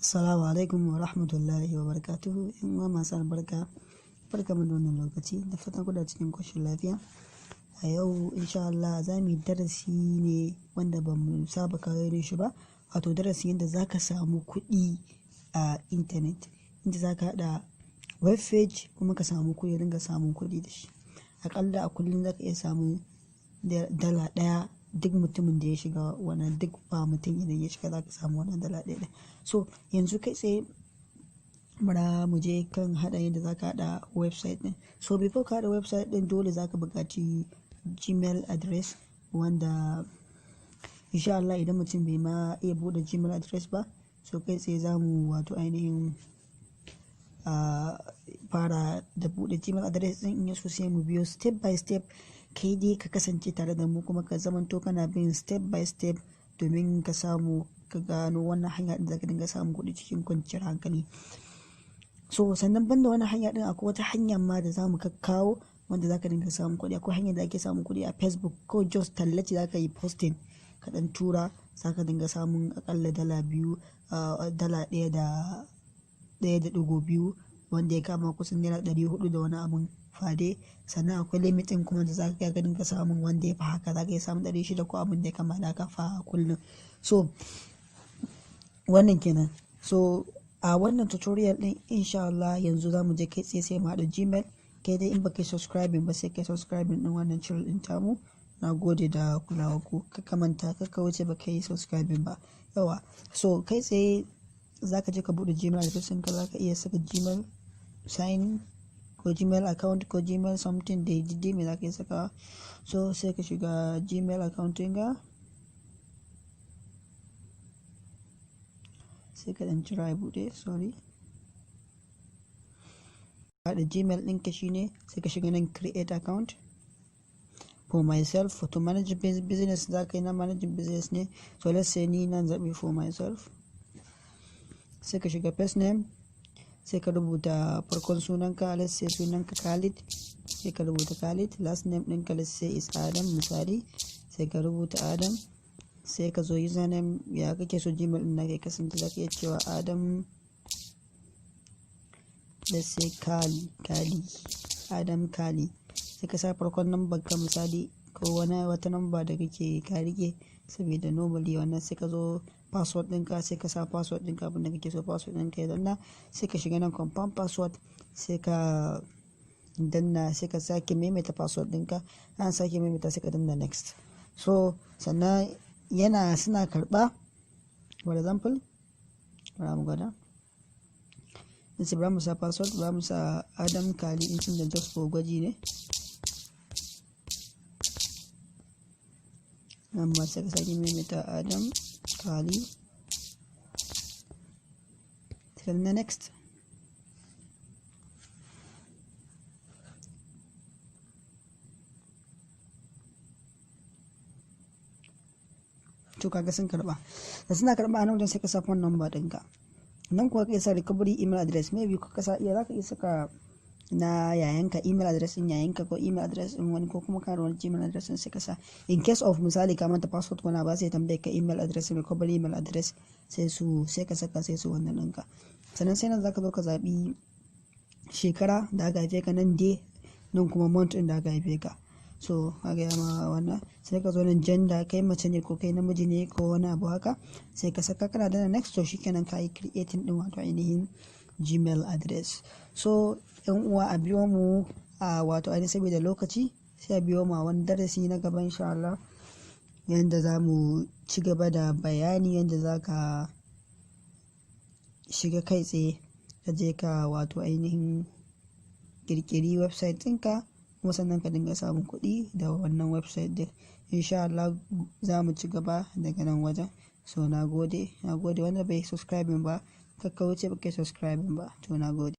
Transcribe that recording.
Assalamu alaikum wa rahmatullahi wa barakatuhu. In uwa masu albarka, barka mu da wannan lokaci, da fatan kuna cikin koshin lafiya. A yau insha Allah za mu yi darasi ne wanda ba mu saba kawo shi ba, wato darasi yadda za ka samu kuɗi a intanet, inda za ka haɗa web page kuma ka samu kuɗi, dinga samun kuɗi da shi. Aƙalla a kullum za ka iya samun dala ɗaya. Duk mutumin da ya shiga wannan, duk ba mutum idan ya shiga za ka samu wannan dala ɗaya. So yanzu kai tsaye bara mu je kan haɗa yadda za ka haɗa website ɗin. So before ka haɗa website ɗin dole za ka buƙaci Gmail address, wanda insha Allah idan mutum bai ma iya buɗe Gmail address ba, so kai tsaye za mu wato ainihin fara da buɗe Gmail address ɗin. In yaso sai mu biyo step by step, kai dai ka kasance tare da mu kuma ka zamanto kana bin step by step domin ka samu ka gano wannan hanya din zaka dinga samun kuɗi cikin kwanciyar hankali. So sannan banda wannan hanya din akwai wata hanya ma da zamu kakkawo wanda zaka dinga samun kuɗi. Akwai hanyar da ake samun kuɗi a Facebook, ko just tallace zaka yi posting ka dan tura, zaka dinga samun akalla dala ɗaya da $1.2, wanda ya kama kusan naira 400 da wani abun fade. Sannan akwai limitin kuma da za ka dinga samun wanda ya fi haka, za ka iya samun 600 ko abin da ya kama da ka fa kullum. So wannan kenan. So a wannan tutorial din insha Allah yanzu za mu je kai tsaye sai mu haɗa Gmail. Kai dai in baka yi subscribing ba sai kai subscribing din wannan channel din tamu. Na gode da kulawa ku, ka manta ka wuce baka yi subscribing ba. Yawa, so kai tsaye za ka je ka buɗe Gmail address ɗinka, za ka iya saka Gmail sign ko Gmail account ko Gmail something da ya mai za ka iya saka. So sai ka shiga Gmail account ɗinka, sai ka ɗan jira ya buɗe, sorry. Da Gmail ɗinka shine sai ka shiga nan create account. For myself, to manage business za ka yi na managing business ne, so let's say ni nan zaɓi for myself. Sai ka shiga first name, sai ka rubuta farkon sunanka, let's say sunanka Khalid, sai ka rubuta Khalid. Last name ɗinka let's say is Adam misali, sai ka rubuta Adam. Sai ka zo username, ya kake so Gmail ɗin naka ya kasance, za ka iya cewa Adam, let's say Kali, Adam Kali. Sai ka sa farkon number ka misali, ko wata number da kake ka rike, saboda normally wannan. Sai ka zo password ɗinka, sai ka sa password ɗinka abin da kake so password ɗinka ya danna. Sai ka shiga nan confirm password, sai ka danna, sai ka sake maimaita password ɗinka, an sake maimaita sai ka danna next. So sannan suna karɓa, for example bara mu gwada, sai bara mu sa password, bara mu sa Adam Kali in da just for gwaji ne. Amma sai ka sake maimaita Adam Kali, sannan next. To kaga sun karba, da suna karba a nan wajen sai ka sa phone number ɗinka. Nan kuwa ka sa recovery email address, maybe ka sa iya, za ka iya saka na yayanka, email address din yayanka ko email address din wani, ko kuma ka da wani Gmail address din sai ka sa. In case of misali ka manta password ko na ba, sai tambaye ka email address, recovery email address, sai ka saka sai su wannan ɗinka. Sannan sai nan za ka zo ka zaɓi shekara da aka haife ka, nan dai nan kuma month ɗin da aka haife ka. So kaga ya ma wannan, sai ka zo nan gender, kai mace ne ko kai namiji ne ko wani abu haka, sai ka saka, kana dana next. To shikenan ka yi creating din wato ainihin Gmail address. So yan uwa a biyo mu a wato ainihin, saboda lokaci, sai a biyo mu a wani darasi na gaba insha Allah, yanda za mu ci gaba da bayani yanda za ka shiga kai tsaye ka je ka wato ainihin kirkiri website ɗinka, kuma sannan ka dinga samun kuɗi da wannan website din. Insha Allah za mu ci gaba daga nan wajen. So na gode wanda bai subscribing ba, kakka wuce ba kai subscribing ba. To na gode.